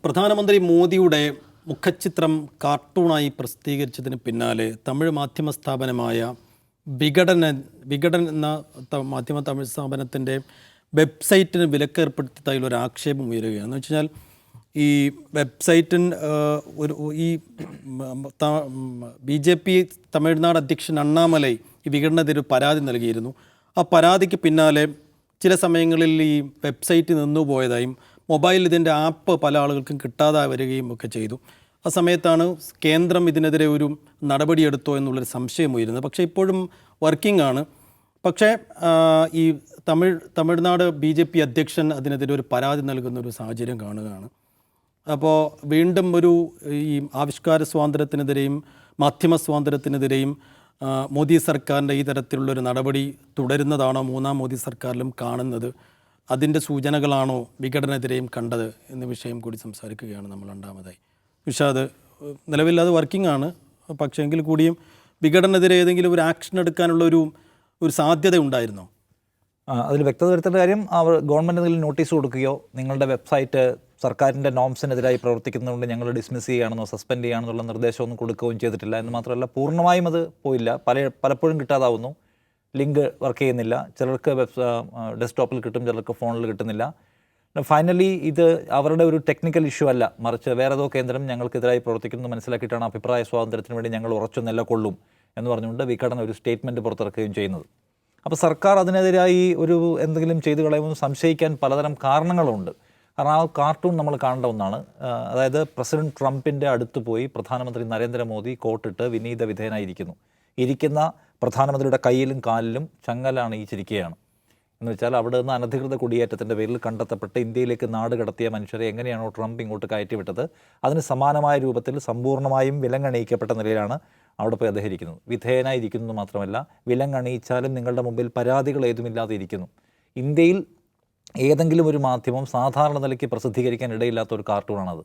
പ്രധാനമന്ത്രി മോദിയുടെ മുഖചിത്രം കാർട്ടൂണായി പ്രസിദ്ധീകരിച്ചതിന് പിന്നാലെ തമിഴ് മാധ്യമ സ്ഥാപനമായ വികടൻ എന്ന മാധ്യമ തമിഴ് സ്ഥാപനത്തിൻ്റെ വെബ്സൈറ്റിന് വിലക്കേർപ്പെടുത്തിയതായുള്ള ഒരു ആക്ഷേപം ഉയരുകയാണ്. എന്ന് വെച്ച് കഴിഞ്ഞാൽ ഈ വെബ്സൈറ്റിന് ഈ BJP തമിഴ്നാട് അധ്യക്ഷൻ അണ്ണാമലൈ ഈ വികടനെതിരെ പരാതി നൽകിയിരുന്നു. ആ പരാതിക്ക് പിന്നാലെ ചില സമയങ്ങളിൽ ഈ വെബ്സൈറ്റ് നിന്നുപോയതായും മൊബൈലിൽ ഇതിൻ്റെ ആപ്പ് പല ആളുകൾക്കും കിട്ടാതെ വരികയും ഒക്കെ ചെയ്തു. ആ സമയത്താണ് കേന്ദ്രം ഇതിനെതിരെ ഒരു നടപടിയെടുത്തോ എന്നുള്ളൊരു സംശയം ഉയരുന്നത്. പക്ഷേ ഇപ്പോഴും വർക്കിംഗ് ആണ്. പക്ഷേ ഈ തമിഴ്നാട് BJP അധ്യക്ഷൻ അതിനെതിരെ ഒരു പരാതി നൽകുന്ന ഒരു സാഹചര്യം കാണുകയാണ്. അപ്പോൾ വീണ്ടും ഈ ആവിഷ്കാര സ്വാതന്ത്ര്യത്തിനെതിരെയും മാധ്യമ സ്വാതന്ത്ര്യത്തിനെതിരെയും മോദി സർക്കാരിൻ്റെ ഈ തരത്തിലുള്ളൊരു നടപടി തുടരുന്നതാണോ മൂന്നാം മോദി സർക്കാരിലും കാണുന്നത്? അതിൻ്റെ സൂചനകളാണോ വിഘടനെതിരെയും കണ്ടത് എന്ന വിഷയം കൂടി സംസാരിക്കുകയാണ് നമ്മൾ രണ്ടാമതായി. വിഷാദ്, നിലവിൽ അത് വർക്കിംഗ് ആണ്. പക്ഷേ എങ്കിൽ കൂടിയും വിഘടനെതിരെ ഏതെങ്കിലും ഒരു ആക്ഷൻ എടുക്കാനുള്ള ഒരു സാധ്യത ഉണ്ടായിരുന്നോ? അതിൽ വ്യക്തത വരുത്തേണ്ട കാര്യം, ഗവൺമെൻറ് എന്തെങ്കിലും നോട്ടീസ് കൊടുക്കുകയോ നിങ്ങളുടെ വെബ്സൈറ്റ് സർക്കാരിൻ്റെ നോംസിനെതിരായി പ്രവർത്തിക്കുന്നതുകൊണ്ട് ഞങ്ങൾ ഡിസ്മിസ് ചെയ്യുകയാണെന്നോ സസ്പെൻഡ് ചെയ്യുകയാണെന്നുള്ള നിർദ്ദേശമൊന്നും കൊടുക്കുകയും ചെയ്തിട്ടില്ല. എന്ന് മാത്രമല്ല, പൂർണ്ണമായും അത് പോയില്ല. പലപ്പോഴും കിട്ടാതാവുന്നു, ലിങ്ക് വർക്ക് ചെയ്യുന്നില്ല, ചിലർക്ക് ഡെസ്ക്ടോപ്പിൽ കിട്ടും, ചിലർക്ക് ഫോണിൽ കിട്ടുന്നില്ല. ഫൈനലി ഇത് അവരുടെ ഒരു ടെക്നിക്കൽ ഇഷ്യൂ അല്ല, മറിച്ച് വേറെ ഏതോ കേന്ദ്രം ഞങ്ങൾക്കെതിരായി പ്രവർത്തിക്കുന്നത് മനസ്സിലാക്കിയിട്ടാണ് അഭിപ്രായ സ്വാതന്ത്ര്യത്തിന് വേണ്ടി ഞങ്ങൾ ഉറച്ചു നിലകൊള്ളും എന്ന് പറഞ്ഞുകൊണ്ട് വിഘടന ഒരു സ്റ്റേറ്റ്മെൻറ്റ് പുറത്തിറക്കുകയും ചെയ്യുന്നത്. അപ്പോൾ സർക്കാർ അതിനെതിരായി എന്തെങ്കിലും ചെയ്തു കളയുമെന്ന് സംശയിക്കാൻ പലതരം കാരണങ്ങളുണ്ട്. കാരണം ആ കാർട്ടൂൺ നമ്മൾ കാണേണ്ട ഒന്നാണ്. അതായത് പ്രസിഡന്റ് ട്രംപിൻ്റെ അടുത്ത് പോയി പ്രധാനമന്ത്രി നരേന്ദ്രമോദി കോട്ടിട്ട് വിനീത വിധേയനായിരിക്കുന്നു. ഇരിക്കുന്ന പ്രധാനമന്ത്രിയുടെ കയ്യിലും കാലിലും ചങ്ങല അണിയിച്ചിരിക്കുകയാണ്. എന്ന് വെച്ചാൽ അവിടെ നിന്ന് അനധികൃത കുടിയേറ്റത്തിൻ്റെ പേരിൽ കണ്ടെത്തപ്പെട്ട് ഇന്ത്യയിലേക്ക് നാട് കടത്തിയ മനുഷ്യരെ എങ്ങനെയാണോ ട്രംപ് ഇങ്ങോട്ട് കയറ്റിവിട്ടത്, അതിന് സമാനമായ രൂപത്തിൽ സമ്പൂർണ്ണമായും വിലങ്ങണിയിക്കപ്പെട്ട നിലയിലാണ് അവിടെ പോയി അദ്ദേഹം ഇരിക്കുന്നത്. വിധേയനായിരിക്കുന്നത് മാത്രമല്ല, വിലങ്ങണിയിച്ചാലും നിങ്ങളുടെ മുമ്പിൽ പരാതികൾ ഏതുമില്ലാതെ ഇരിക്കുന്നു. ഇന്ത്യയിൽ ഏതെങ്കിലും ഒരു മാധ്യമം സാധാരണ നിലയ്ക്ക് പ്രസിദ്ധീകരിക്കാൻ ഇടയില്ലാത്ത ഒരു കാർട്ടൂണാണത്.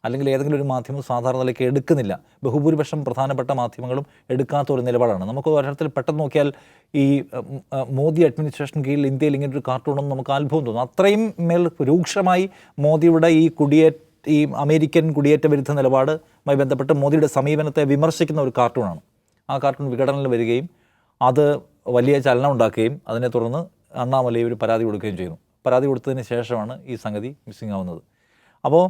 അല്ലെങ്കിൽ ഏതെങ്കിലും ഒരു മാധ്യമം സാധാരണ നിലയ്ക്ക് എടുക്കുന്നില്ല. ബഹുഭൂരിപക്ഷം പ്രധാനപ്പെട്ട മാധ്യമങ്ങളും എടുക്കാത്ത ഒരു നിലപാടാണ്. നമുക്ക് ഒരിടത്തിൽ പെട്ടെന്ന് നോക്കിയാൽ ഈ മോദി അഡ്മിനിസ്ട്രേഷൻ കീഴിൽ ഇന്ത്യയിൽ ഇങ്ങനൊരു കാർട്ടൂണൊന്നും നമുക്ക് അത്ഭുതം തോന്നും. അത്രയും രൂക്ഷമായി മോദിയുടെ ഈ അമേരിക്കൻ കുടിയേറ്റ വിരുദ്ധ നിലപാടുമായി ബന്ധപ്പെട്ട് മോദിയുടെ സമീപനത്തെ വിമർശിക്കുന്ന ഒരു കാർട്ടൂണാണ്. ആ കാർട്ടൂൺ വിഘടനയിൽ വരികയും അത് വലിയ ചലനം ഉണ്ടാക്കുകയും അതിനെ തുടർന്ന് അണ്ണാമലൈ ഒരു പരാതി കൊടുക്കുകയും ചെയ്യുന്നു. പരാതി കൊടുത്തതിന് ശേഷമാണ് ഈ സംഗതി മിസ്സിംഗ് ആവുന്നത്. അപ്പോൾ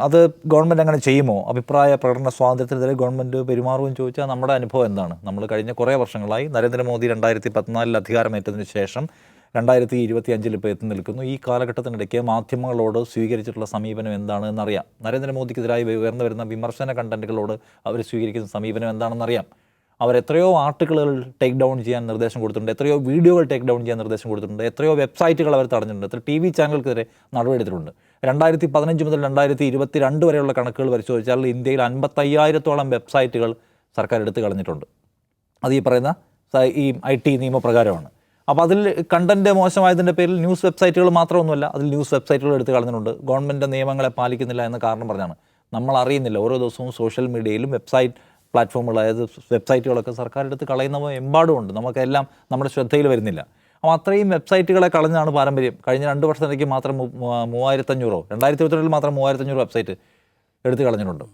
അത് ഗവൺമെൻറ് അങ്ങനെ ചെയ്യുമോ? അഭിപ്രായ പ്രകടന സ്വാതന്ത്ര്യത്തിനെതിരെ ഗവൺമെൻറ് പെരുമാറുമെന്ന് ചോദിച്ചാൽ നമ്മുടെ അനുഭവം എന്താണ്? നമ്മൾ കഴിഞ്ഞ കുറേ വർഷങ്ങളായി നരേന്ദ്രമോദി 2014 അധികാരമേറ്റതിന് ശേഷം 2025 ഇപ്പോൾ എത്തി നിൽക്കുന്നു. ഈ കാലഘട്ടത്തിനിടയ്ക്ക് മാധ്യമങ്ങളോട് സ്വീകരിച്ചിട്ടുള്ള സമീപനം എന്താണ് എന്നറിയാം. നരേന്ദ്രമോദിക്കെതിരായി ഉയർന്നു വരുന്ന വിമർശന കണ്ടന്റുകളോട് അവർ സ്വീകരിക്കുന്ന സമീപനം എന്താണെന്നറിയാം. അവരെത്രയോ ആർട്ടിക്കിളുകൾ ടേക്ക് ഡൗൺ ചെയ്യാൻ നിർദ്ദേശം കൊടുത്തിട്ടുണ്ട്, എത്രയോ വീഡിയോകൾ ടേക്ക് ഡൗൺ ചെയ്യാൻ നിർദ്ദേശം കൊടുത്തിട്ടുണ്ട്, എത്രയോ വെബ്സൈറ്റുകൾ അവർ തടഞ്ഞിട്ടുണ്ട്, എത്ര TV ചാനലുകൾക്കെതിരെ നടപടിയെടുത്തിട്ടുണ്ട്. 2015 മുതൽ 2022 വരെയുള്ള കണക്കുകൾ പരിശോധിച്ചാൽ ഇന്ത്യയിൽ 55,000-ഓളം വെബ്സൈറ്റുകൾ സർക്കാർ എടുത്തു കളഞ്ഞിട്ടുണ്ട്. അത് ഈ പറയുന്ന ഈ IT നിയമപ്രകാരമാണ്. അപ്പോൾ അതിൽ കണ്ടൻറ്റ് മോശമായതിൻ്റെ പേരിൽ ന്യൂസ് വെബ്സൈറ്റുകൾ മാത്രമൊന്നുമല്ല, അതിൽ ന്യൂസ് വെബ്സൈറ്റുകൾ എടുത്ത് കളഞ്ഞിട്ടുണ്ട്. ഗവൺമെൻറ് നിയമങ്ങളെ പാലിക്കുന്നില്ല എന്ന കാരണം പറഞ്ഞാണ്. നമ്മൾ അറിയുന്നില്ല, ഓരോ ദിവസവും സോഷ്യൽ മീഡിയയിലും വെബ്സൈറ്റ് പ്ലാറ്റ്ഫോമുകൾ, അതായത് വെബ്സൈറ്റുകളൊക്കെ സർക്കാർ എടുത്ത് കളയുന്നവ എമ്പാടുമുണ്ട്. നമുക്കെല്ലാം നമ്മുടെ ശ്രദ്ധയിൽ വരുന്നില്ല. അപ്പോൾ അത്രയും വെബ്സൈറ്റുകളെ കളഞ്ഞാണ് പാരമ്പര്യം. കഴിഞ്ഞ 2 വർഷത്തേക്ക് മാത്രം 3500 2022 മാത്രം 3500 വെബ്സൈറ്റ് എടുത്ത് കളഞ്ഞിട്ടുണ്ട്.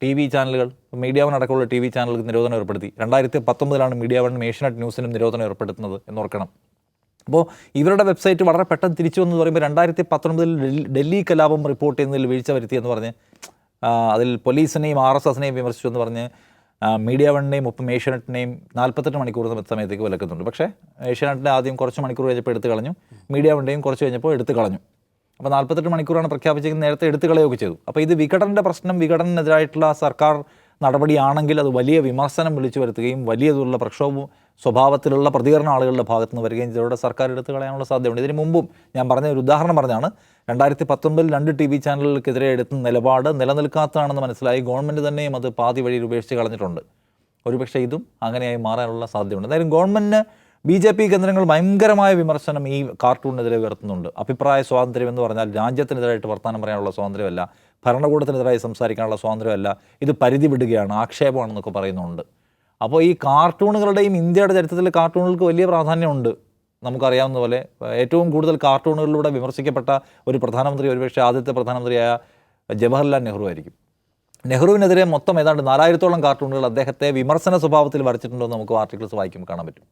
TV ചാനലുകൾ, മീഡിയ വൺ അടക്കമുള്ള TV ചാനലുകൾക്ക് നിരോധനം ഏർപ്പെടുത്തി. 2019 മീഡിയ വണ്ണും ഏഷ്യാനെറ്റ് ന്യൂസിനും നിരോധനം ഏർപ്പെടുത്തുന്നത് എന്നോർക്കണം. അപ്പോൾ ഇവരുടെ വെബ്സൈറ്റ് വളരെ പെട്ടെന്ന് തിരിച്ചു വന്നു പറയുമ്പോൾ 2019 ഡൽഹി കലാപം റിപ്പോർട്ട് ചെയ്യുന്നതിൽ വീഴ്ച വരുത്തിയെന്ന് പറഞ്ഞ് അതിൽ പോലീസിനെയും RSSനെയും വിമർശിച്ചു എന്ന് പറഞ്ഞ് മീഡിയ വണ്ണിനെയും ഒപ്പം ഏഷ്യാനെറ്റിനെയും 48 മണിക്കൂർ സമയത്തേക്ക് വിലക്കുന്നുണ്ട്. പക്ഷേ ഏഷ്യാനെറ്റിൻ്റെ ആദ്യം കുറച്ച് മണിക്കൂർ കഴിഞ്ഞപ്പോൾ എടുത്ത് കളഞ്ഞു, മീഡിയ വണ്ണിനെയും കുറച്ച് കഴിഞ്ഞപ്പോൾ എടുത്ത് കളഞ്ഞു. അപ്പോൾ 48 മണിക്കൂറാണ് പ്രഖ്യാപിച്ചിരിക്കുന്നത്, നേരത്തെ എടുത്ത് കളയുകയൊക്കെ ചെയ്തു. അപ്പോൾ ഇത് വിഘടനൻ്റെ പ്രശ്നം, വിഘടനെതിരായിട്ടുള്ള സർക്കാർ നടപടിയാണെങ്കിൽ അത് വലിയ വിമർശനം വിളിച്ചു വരുത്തുകയും വലിയ തോതിലുള്ള പ്രക്ഷോഭ സ്വഭാവത്തിലുള്ള പ്രതികരണം ആളുകളുടെ ഭാഗത്ത് നിന്ന് വരികയും ചെയ്തതോടെ സർക്കാർ എടുത്ത് കളയാനുള്ള സാധ്യതയുണ്ട്. ഇതിന് മുമ്പും ഞാൻ പറഞ്ഞ ഒരു ഉദാഹരണം പറഞ്ഞാണ്, 2019 2 TV ചാനലുകൾക്കെതിരെ എടുത്ത നിലപാട് നിലനിൽക്കാത്തതാണെന്ന് മനസ്സിലായി ഗവൺമെൻറ് തന്നെയും അത് പാതി വഴിയിൽ ഉപേക്ഷിച്ച് കളഞ്ഞിട്ടുണ്ട്. ഒരുപക്ഷെ ഇതും അങ്ങനെയായി മാറാനുള്ള സാധ്യതയുണ്ട്. എന്തായാലും ഗവൺമെൻറ്റിന് BJP കേന്ദ്രങ്ങൾ ഭയങ്കരമായ വിമർശനം ഈ കാർട്ടൂണിനെതിരെ ഉയർത്തുന്നുണ്ട്. അഭിപ്രായ സ്വാതന്ത്ര്യം എന്ന് പറഞ്ഞാൽ രാജ്യത്തിനെതിരായിട്ട് വർത്തമാനം പറയാനുള്ള സ്വാതന്ത്ര്യമല്ല, ഭരണകൂടത്തിനെതിരായി സംസാരിക്കാനുള്ള സ്വാതന്ത്ര്യമല്ല, ഇത് പരിധി വിടുകയാണ്, ആക്ഷേപമാണെന്നൊക്കെ പറയുന്നുണ്ട്. അപ്പോൾ ഈ കാർട്ടൂണുകളുടെയും ഇന്ത്യയുടെ ചരിത്രത്തിൽ കാർട്ടൂണുകൾക്ക് വലിയ പ്രാധാന്യമുണ്ട്. നമുക്കറിയാവുന്ന പോലെ ഏറ്റവും കൂടുതൽ കാർട്ടൂണുകളിലൂടെ വിമർശിക്കപ്പെട്ട ഒരു പ്രധാനമന്ത്രി ഒരുപക്ഷെ ആദ്യത്തെ പ്രധാനമന്ത്രിയായ ജവഹർലാൽ നെഹ്റു ആയിരിക്കും. നെഹ്റുവിനെതിരെ മൊത്തം ഏതാണ്ട് 4000-ഓളം കാർട്ടൂണുകൾ അദ്ദേഹത്തെ വിമർശന സ്വഭാവത്തിൽ വരച്ചിട്ടുണ്ടോ എന്ന് നമുക്ക് ആർട്ടിക്കിൾസ് വായിക്കുമ്പോൾ കാണാൻ പറ്റും.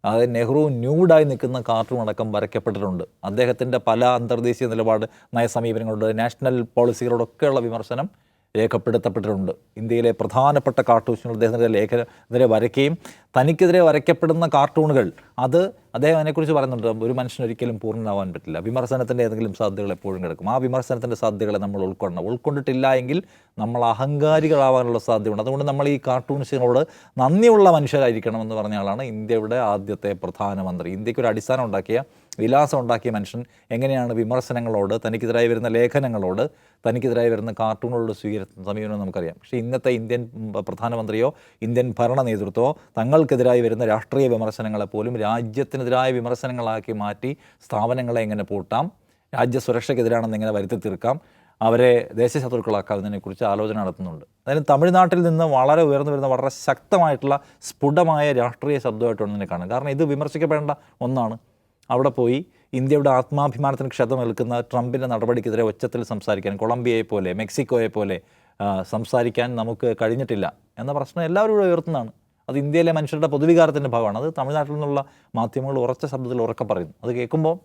അതായത് നെഹ്റു ന്യൂഡായി നിൽക്കുന്ന കാർട്ടൂൺ അടക്കം വരയ്ക്കപ്പെട്ടിട്ടുണ്ട്. അദ്ദേഹത്തിൻ്റെ പല അന്തർദേശീയ നിലപാട്, നയസമീപനങ്ങളോട്, നാഷണൽ പോളിസികളോടൊക്കെയുള്ള വിമർശനം രേഖപ്പെടുത്തപ്പെട്ടിട്ടുണ്ട്. ഇന്ത്യയിലെ പ്രധാനപ്പെട്ട കാർട്ടൂൺസുകൾ അദ്ദേഹത്തിൻ്റെ ലേഖനെതിരെ വരയ്ക്കുകയും തനിക്കെതിരെ വരയ്ക്കപ്പെടുന്ന കാർട്ടൂണുകൾ അത് അദ്ദേഹം അതിനെക്കുറിച്ച് പറയുന്നുണ്ട്. ഒരു മനുഷ്യനൊരിക്കലും പൂർണ്ണനാവാൻ പറ്റില്ല, വിമർശനത്തിൻ്റെ ഏതെങ്കിലും സാധ്യതകൾ എപ്പോഴും കിടക്കും. ആ വിമർശനത്തിൻ്റെ സാധ്യതകളെ നമ്മൾ ഉൾക്കൊള്ളണം. ഉൾക്കൊണ്ടിട്ടില്ല എങ്കിൽ നമ്മൾ അഹങ്കാരികളാവാനുള്ള സാധ്യതയുണ്ട്. അതുകൊണ്ട് നമ്മൾ ഈ കാർട്ടൂൺസിനോട് നന്ദിയുള്ള മനുഷ്യരായിരിക്കണം എന്ന് പറഞ്ഞ ആളാണ് ഇന്ത്യയുടെ ആദ്യത്തെ പ്രധാനമന്ത്രി. ഇന്ത്യക്കൊരു അടിസ്ഥാനം ഉണ്ടാക്കിയ, വിലാസം ഉണ്ടാക്കിയ മനുഷ്യൻ എങ്ങനെയാണ് വിമർശനങ്ങളോട്, തനിക്കെതിരായി വരുന്ന ലേഖനങ്ങളോട്, തനിക്കെതിരായി വരുന്ന കാർട്ടൂണുകളോട് സ്വീകരിക്കുന്ന സമീപനം നമുക്കറിയാം. പക്ഷേ ഇന്നത്തെ ഇന്ത്യൻ പ്രധാനമന്ത്രിയോ ഇന്ത്യൻ ഭരണ നേതൃത്വമോ തങ്ങൾക്കെതിരായി വരുന്ന രാഷ്ട്രീയ വിമർശനങ്ങളെപ്പോലും രാജ്യത്തിനെതിരായ വിമർശനങ്ങളാക്കി മാറ്റി സ്ഥാപനങ്ങളെ എങ്ങനെ പൂട്ടാം, രാജ്യസുരക്ഷയ്ക്കെതിരാണെന്ന് എങ്ങനെ വരുത്തി തീർക്കാം, അവരെ ദേശശത്രുക്കളാക്കാവുന്നതിനെക്കുറിച്ച് ആലോചന നടത്തുന്നുണ്ട്. അതായത് തമിഴ്നാട്ടിൽ നിന്ന് വളരെ ഉയർന്നു വരുന്ന വളരെ ശക്തമായിട്ടുള്ള സ്ഫുടമായ രാഷ്ട്രീയ ശബ്ദമായിട്ടാണ് ഇതിനെ കാണുന്നത്. കാരണം ഇത് വിമർശിക്കപ്പെടേണ്ട ഒന്നാണ്. അവിടെ പോയി ഇന്ത്യയുടെ ആത്മാഭിമാനത്തിന് ക്ഷതം ഏൽക്കുന്ന ട്രംപിൻ്റെ നടപടിക്കെതിരെ ഒച്ചത്തിൽ സംസാരിക്കാൻ, കൊളംബിയയെ പോലെ, മെക്സിക്കോയെ പോലെ സംസാരിക്കാൻ നമുക്ക് കഴിഞ്ഞിട്ടില്ല എന്ന പ്രശ്നം എല്ലാവരും ഇവിടെ ഉയർത്തുന്നതാണ്. അത് ഇന്ത്യയിലെ മനുഷ്യരുടെ പൊതുവികാരത്തിൻ്റെ ഭാഗമാണ്. അത് തമിഴ്നാട്ടിൽ നിന്നുള്ള മാധ്യമങ്ങൾ ഉറച്ച ശബ്ദത്തിൽ ഉറക്കെ പറയുന്നു. അത് കേൾക്കുമ്പോൾ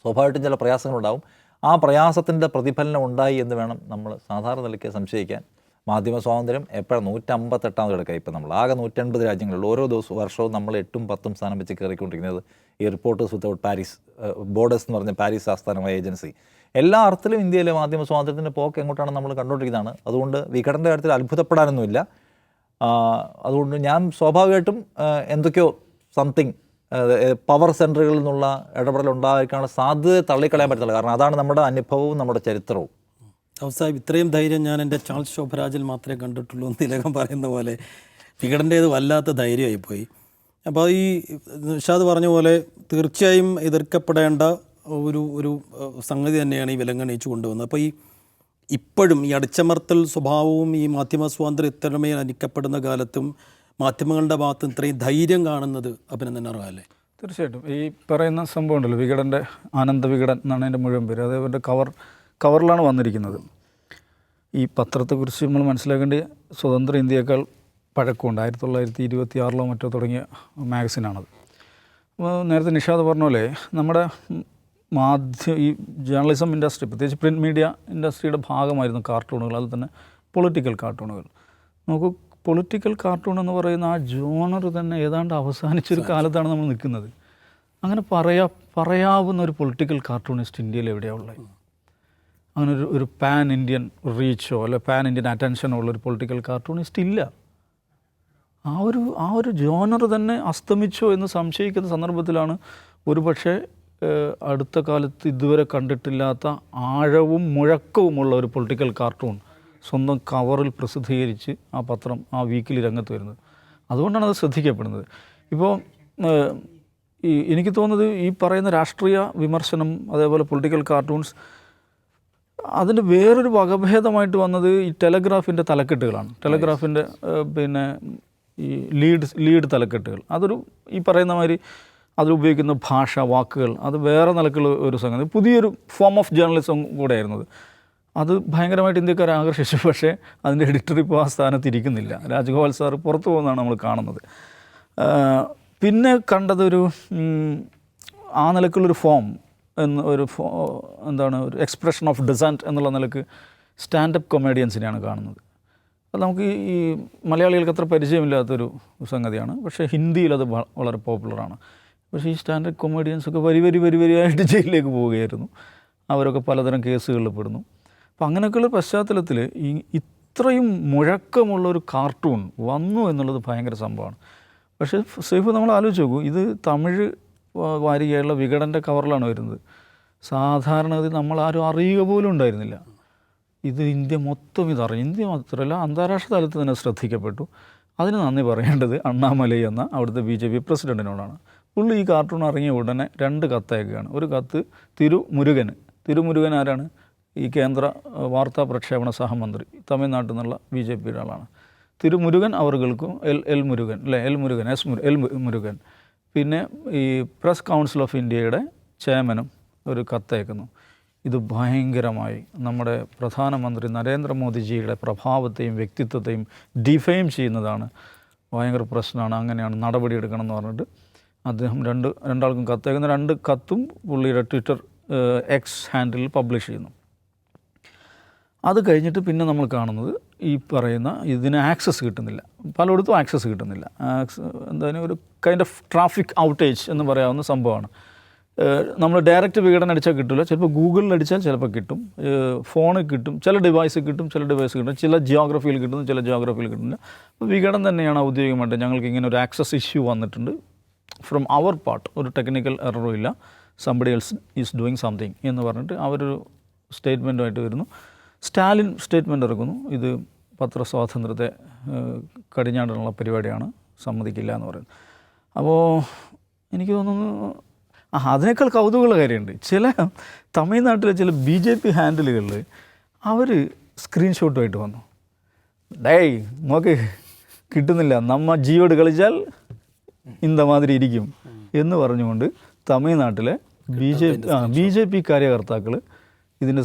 സ്വാഭാവികമായിട്ടും ചില പ്രയാസങ്ങളുണ്ടാവും. ആ പ്രയാസത്തിൻ്റെ പ്രതിഫലനം ഉണ്ടായി എന്ന് വേണം നമ്മൾ സാധാരണ നിലയ്ക്ക് സംശയിക്കാൻ. മാധ്യമ സ്വാതന്ത്ര്യം എപ്പോഴും 158ാമത് കിടക്കുക. ഇപ്പം നമ്മൾ ആകെ 180 രാജ്യങ്ങളിൽ ഓരോ വർഷവും നമ്മൾ 8ഉം 10ഉം സ്ഥാനം വെച്ച് കയറിക്കൊണ്ടിരിക്കുന്നത് ഈ റിപ്പോർട്ടേഴ്സ് വിത്തൗട്ട് പാരീസ് ബോർഡേഴ്സ് എന്ന് പറഞ്ഞ പാരീസ് ആസ്ഥാനമായ ഏജൻസി. എല്ലാ അർത്ഥത്തിലും ഇന്ത്യയിലെ മാധ്യമ സ്വാതന്ത്ര്യത്തിൻ്റെ പോക്ക് എങ്ങോട്ടാണ് നമ്മൾ കണ്ടുകൊണ്ടിരിക്കുന്നതാണ്. അതുകൊണ്ട് വിഘടൻ്റെ കാര്യത്തിൽ അത്ഭുതപ്പെടാനൊന്നുമില്ല. അതുകൊണ്ട് ഞാൻ സ്വാഭാവികമായിട്ടും എന്തൊക്കെയോ സംതിങ് പവർ സെൻറ്ററുകളിൽ നിന്നുള്ള ഇടപെടൽ ഉണ്ടായിരിക്കാനുള്ള സാധ്യത തള്ളിക്കളയാൻ പറ്റില്ല. കാരണം അതാണ് നമ്മുടെ അനുഭവവും നമ്മുടെ ചരിത്രവും. സാഹിബ്, ഇത്രയും ധൈര്യം ഞാൻ എൻ്റെ ചാൾസ് ശോഭരാജിൽ മാത്രമേ കണ്ടിട്ടുള്ളൂ എന്ന് തിലകം പറയുന്ന പോലെ വികടൻ്റേത് വല്ലാത്ത ധൈര്യമായിപ്പോയി. അപ്പോൾ ഈ നിഷാദ് പറഞ്ഞ പോലെ തീർച്ചയായും എതിർക്കപ്പെടേണ്ട ഒരു സംഗതി തന്നെയാണ് ഈ വിലങ്ങണിയിച്ചു കൊണ്ടുവന്നത്. അപ്പോൾ ഇപ്പോഴും ഈ അടിച്ചമർത്തൽ സ്വഭാവവും ഈ മാധ്യമ സ്വാതന്ത്ര്യം ഇത്തരമേ ഹനിക്കപ്പെടുന്ന കാലത്തും മാധ്യമങ്ങളുടെ ഭാഗത്ത് ഇത്രയും ധൈര്യം കാണുന്നത് അഭിനന്ദനാർഹമല്ലേ? തീർച്ചയായിട്ടും. ഈ പറയുന്ന സംഭവം ഉണ്ടല്ലോ, വികടൻ്റെ ആനന്ദ വികടൻ എന്നാണ് എൻ്റെ മുഴുവൻ പേര്. അതേപോലെ കവറിലാണ് വന്നിരിക്കുന്നത്. ഈ പത്രത്തെക്കുറിച്ച് നമ്മൾ മനസ്സിലാക്കേണ്ട സ്വതന്ത്ര ഇന്ത്യയേക്കാൾ പഴക്കമുണ്ട്. 1926 മറ്റോ തുടങ്ങിയ മാഗസിനാണത്. അപ്പോൾ നേരത്തെ നിഷാദ് പറഞ്ഞ പോലെ നമ്മുടെ ഈ ജേർണലിസം ഇൻഡസ്ട്രി, പ്രത്യേകിച്ച് പ്രിൻറ്റ് മീഡിയ ഇൻഡസ്ട്രിയുടെ ഭാഗമായിരുന്നു കാർട്ടൂണുകൾ. അതിൽ തന്നെ പൊളിറ്റിക്കൽ കാർട്ടൂണുകൾ. നമുക്ക് പൊളിറ്റിക്കൽ കാർട്ടൂൺ എന്ന് പറയുന്ന ആ ജോണർ തന്നെ ഏതാണ്ട് അവസാനിച്ചൊരു കാലത്താണ് നമ്മൾ നിൽക്കുന്നത്. അങ്ങനെ പറയാവുന്ന ഒരു പൊളിറ്റിക്കൽ കാർട്ടൂണിസ്റ്റ് ഇന്ത്യയിൽ എവിടെയാണ് ഉള്ളത്? അങ്ങനെ ഒരു പാൻ ഇന്ത്യൻ റീച്ചോ അല്ലെ പാൻ ഇന്ത്യൻ അറ്റൻഷനോ ഉള്ളൊരു പൊളിറ്റിക്കൽ കാർട്ടൂണിസ്റ്റ് ഇല്ല. ആ ഒരു ജോണർ തന്നെ അസ്തമിച്ചോ എന്ന് സംശയിക്കുന്ന സന്ദർഭത്തിലാണ് ഒരുപക്ഷെ അടുത്ത കാലത്ത് ഇതുവരെ കണ്ടിട്ടില്ലാത്ത ആഴവും മുഴക്കവുമുള്ള ഒരു പൊളിറ്റിക്കൽ കാർട്ടൂൺ സ്വന്തം കവറിൽ പ്രസിദ്ധീകരിച്ച് ആ പത്രം ആ വീക്കിലി രംഗത്ത് വരുന്നത്. അതുകൊണ്ടാണ് അത് ശ്രദ്ധിക്കപ്പെടുന്നത്. ഇപ്പോൾ എനിക്ക് തോന്നുന്നത് ഈ പറയുന്ന രാഷ്ട്രീയ വിമർശനം, അതേപോലെ പൊളിറ്റിക്കൽ കാർട്ടൂൺസ്, അതിൻ്റെ വേറൊരു വകഭേദമായിട്ട് വന്നത് ഈ ടെലഗ്രാഫിൻ്റെ തലക്കെട്ടുകളാണ്. ടെലഗ്രാഫിൻ്റെ പിന്നെ ഈ ലീഡ് തലക്കെട്ടുകൾ, അതൊരു ഈ പറയുന്ന മാതിരി അതിലുപയോഗിക്കുന്ന ഭാഷ, വാക്കുകൾ, അത് വേറെ നിലക്കുള്ള ഒരു സംഗതി, പുതിയൊരു ഫോം ഓഫ് ജേർണലിസം കൂടെയായിരുന്നത്. അത് ഭയങ്കരമായിട്ട് ഇന്ത്യക്കാരെ ആകർഷിച്ചു. പക്ഷേ അതിൻ്റെ എഡിറ്റർ ഇപ്പോൾ ആ സ്ഥാനത്ത് ഇരിക്കുന്നില്ല. രാജഗോപാൽ സാർ പുറത്തു പോകുന്നതാണ് നമ്മൾ കാണുന്നത്. പിന്നെ കണ്ടതൊരു ആ നിലക്കുള്ളൊരു ഫോം ഒരു എക്സ്പ്രഷൻ ഓഫ് ഡിസൻറ്റ് എന്നുള്ള നിലക്ക് സ്റ്റാൻഡപ്പ് കൊമേഡിയൻസിനെയാണ് കാണുന്നത്. അത് നമുക്ക് ഈ മലയാളികൾക്ക് അത്ര പരിചയമില്ലാത്തൊരു സംഗതിയാണ്. പക്ഷേ ഹിന്ദിയിൽ അത് വളരെ പോപ്പുലറാണ്. പക്ഷേ ഈ സ്റ്റാൻഡപ്പ് കൊമേഡിയൻസൊക്കെ വരിയായിട്ട് ജയിലിലേക്ക് പോവുകയായിരുന്നു. അവരൊക്കെ പലതരം കേസുകളിൽ പെടുന്നു. അപ്പം അങ്ങനെയൊക്കെയുള്ള പശ്ചാത്തലത്തിൽ ഇത്രയും മുഴക്കമുള്ളൊരു കാർട്ടൂൺ വന്നു എന്നുള്ളത് ഭയങ്കര സംഭവമാണ്. പക്ഷേ സൈഫ്, നമ്മൾ ആലോചിച്ച് നോക്കൂ, ഇത് തമിഴ് വാരികയുള്ള വികടൻ്റെ കവറിലാണ് വരുന്നത്. സാധാരണ ഇത് നമ്മളാരും അറിയുക പോലും ഉണ്ടായിരുന്നില്ല. ഇത് ഇന്ത്യ മൊത്തം ഇതറിഞ്ഞു. ഇന്ത്യ മാത്രമല്ല, അന്താരാഷ്ട്ര തലത്തിൽ തന്നെ ശ്രദ്ധിക്കപ്പെട്ടു. അതിന് നന്ദി പറയേണ്ടത് അണ്ണാമലൈ എന്ന അവിടുത്തെ BJP പ്രസിഡൻറ്റിനോടാണ്. പുള്ളി ഈ കാർട്ടൂൺ ഇറങ്ങിയ ഉടനെ 2 കത്തയക്കുകയാണ്. ഒരു കത്ത് തിരുമുരുകൻ ആരാണ്? ഈ കേന്ദ്ര വാർത്താ പ്രക്ഷേപണ സഹമന്ത്രി, തമിഴ്നാട്ടിൽ നിന്നുള്ള BJPയുടെ ആളാണ്. തിരുമുരുകൻ അവർകൾക്കും എൽ മുരുകൻ. പിന്നെ ഈ പ്രസ് കൗൺസിൽ ഓഫ് ഇന്ത്യയുടെ ചെയർമാനും ഒരു കത്തയക്കുന്നു. ഇത് ഭയങ്കരമായി നമ്മുടെ പ്രധാനമന്ത്രി നരേന്ദ്രമോദിജിയുടെ പ്രഭാവത്തെയും വ്യക്തിത്വത്തെയും ഡിഫെയിം ചെയ്യുന്നതാണ്, ഭയങ്കര പ്രശ്നമാണ്, അങ്ങനെയാണ് നടപടിയെടുക്കണം എന്ന് പറഞ്ഞിട്ട് അദ്ദേഹം രണ്ടാൾക്കും കത്തയക്കുന്ന 2 കത്തും പുള്ളിയുടെ ട്വിറ്റർ എക്സ് ഹാൻഡിലിൽ പബ്ലിഷ് ചെയ്യുന്നു. അത് കഴിഞ്ഞിട്ട് പിന്നെ നമ്മൾ കാണുന്നത് ഈ പറയുന്ന ഇതിന് ആക്സസ് കിട്ടുന്നില്ല, പലയിടത്തും ആക്സസ് കിട്ടുന്നില്ല. എന്തായാലും ഒരു കൈൻഡ് ഓഫ് ട്രാഫിക് ഔട്ടേജ് എന്ന് പറയാവുന്ന സംഭവമാണ്. നമ്മൾ ഡയറക്റ്റ് വികടനം അടിച്ചാൽ കിട്ടില്ല, ചിലപ്പോൾ ഗൂഗിളിൽ അടിച്ചാൽ ചിലപ്പോൾ കിട്ടും, ഫോണിൽ കിട്ടും, ചില ഡിവൈസ് കിട്ടും, ചില ഡിവൈസ് കിട്ടും, ചില ജിയോഗ്രഫിയിൽ കിട്ടുന്നു, ചില ജിയോഗ്രഫിയിൽ കിട്ടുന്നില്ല. അപ്പോൾ വികടനം തന്നെയാണ് ഔദ്യോഗികമായിട്ട് ഞങ്ങൾക്ക് ഇങ്ങനെ ഒരു ആക്സസ് ഇഷ്യൂ വന്നിട്ടുണ്ട് ഫ്രം അവർ പാർട്ട്, ഒരു ടെക്നിക്കൽ എററും ഇല്ല, somebody else is doing something എന്ന് പറഞ്ഞിട്ട് അവരൊരു സ്റ്റേറ്റ്മെൻറ്റുമായിട്ട് വരുന്നു. സ്റ്റാലിൻ സ്റ്റേറ്റ്മെൻറ്റ് ഇറക്കുന്നു, ഇത് പത്രസ്വാതന്ത്ര്യത്തെ കടിഞ്ഞാടാനുള്ള പരിപാടിയാണ്, സമ്മതിക്കില്ല എന്ന് പറയുന്നത്. അപ്പോൾ എനിക്ക് തോന്നുന്നു അതിനേക്കാൾ കൗതുകമുള്ള കാര്യമുണ്ട്. ചില തമിഴ്നാട്ടിലെ ചില BJP ഹാൻഡിലുകളിൽ അവർ സ്ക്രീൻഷോട്ടുമായിട്ട് വന്നു, ഡേയ് നോക്ക് കിട്ടുന്നില്ല, നമ്മ ജിയോട് കളിച്ചാൽ ഇന്ത മാതിരി ഇരിക്കും എന്ന് പറഞ്ഞുകൊണ്ട് തമിഴ്നാട്ടിലെ BJP കാര്യകർത്താക്കൾ ഇതിൻ്റെ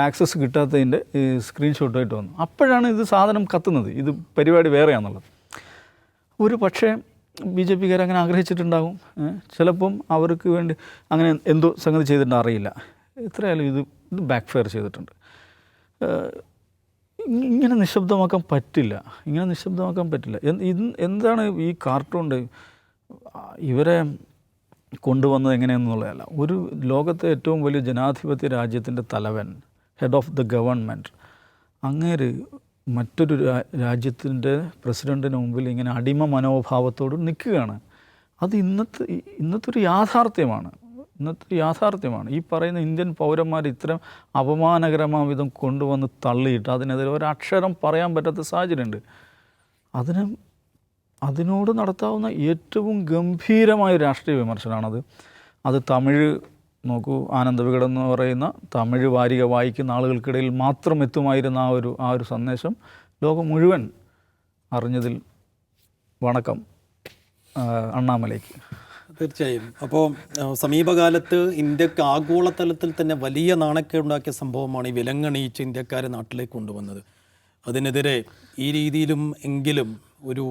ആക്സസ് കിട്ടാത്തതിൻ്റെ സ്ക്രീൻഷോട്ടായിട്ട് വന്നു. അപ്പോഴാണ് ഇത് സാധനം കത്തുന്നത്, ഇത് പരിപാടി വേറെയാണെന്നുള്ളത്. ഒരു പക്ഷേ BJP-കാർ അങ്ങനെ ആഗ്രഹിച്ചിട്ടുണ്ടാകും, ചിലപ്പം അവർക്ക് വേണ്ടി അങ്ങനെ എന്തോ സംഗതി ചെയ്തിട്ടുണ്ട്, അറിയില്ല. എത്രയായാലും ഇത് ബാക്ക് ഫയർ ചെയ്തിട്ടുണ്ട്. ഇങ്ങനെ നിശബ്ദമാക്കാൻ പറ്റില്ല, എന്താണ് ഈ കാർട്ടൂണിൻ്റെ ഇവരെ കൊണ്ടുവന്നത് എങ്ങനെയെന്നുള്ളതല്ല. ഒരു ലോകത്തെ ഏറ്റവും വലിയ ജനാധിപത്യ രാജ്യത്തിൻ്റെ തലവൻ, ഹെഡ് ഓഫ് ദ ഗവൺമെൻറ്, അങ്ങേര് മറ്റൊരു രാജ്യത്തിൻ്റെ പ്രസിഡൻറ്റിന് മുമ്പിൽ ഇങ്ങനെ അടിമ മനോഭാവത്തോട് നിൽക്കുകയാണ്. അത് ഇന്നത്തെ ഒരു യാഥാർത്ഥ്യമാണ്. ഈ പറയുന്ന ഇന്ത്യൻ പൗരന്മാർ ഇത്തരം അപമാനകരമായ വിധം കൊണ്ടുവന്ന് തള്ളിയിട്ട് അതിനെതിരെ ഒരക്ഷരം പറയാൻ പറ്റാത്ത സാഹചര്യമുണ്ട്. അതിനോട് നടത്താവുന്ന ഏറ്റവും ഗംഭീരമായ രാഷ്ട്രീയ വിമർശനമാണത്. അത് തമിഴ് നോക്കൂ, ആനന്ദവികടൻ എന്ന് പറയുന്ന തമിഴ് വാരിക വായിക്കുന്ന ആളുകൾക്കിടയിൽ മാത്രം എത്തുമായിരുന്ന ആ ഒരു സന്ദേശം ലോകം മുഴുവൻ അറിഞ്ഞതിൽ വണക്കം അണ്ണാമലയ്ക്ക്. തീർച്ചയായും. അപ്പോൾ സമീപകാലത്ത് ഇന്ത്യക്ക് ആഗോളതലത്തിൽ തന്നെ വലിയ നാണക്കേടുണ്ടാക്കിയ സംഭവമാണ് ഈ വിലങ്ങണിയിച്ച് ഇന്ത്യക്കാരെ നാട്ടിലേക്ക് കൊണ്ടുവന്നത്. അതിനെതിരെ ഈ രീതിയിലും എങ്കിലും ഒരു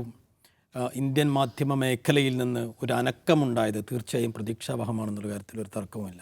ഇന്ത്യൻ മാധ്യമ മേഖലയിൽ നിന്ന് ഒരു അനക്കമുണ്ടായത് തീർച്ചയായും പ്രതീക്ഷാവഹമാണെന്നുള്ള കാര്യത്തിൽ ഒരു തർക്കവുമില്ല.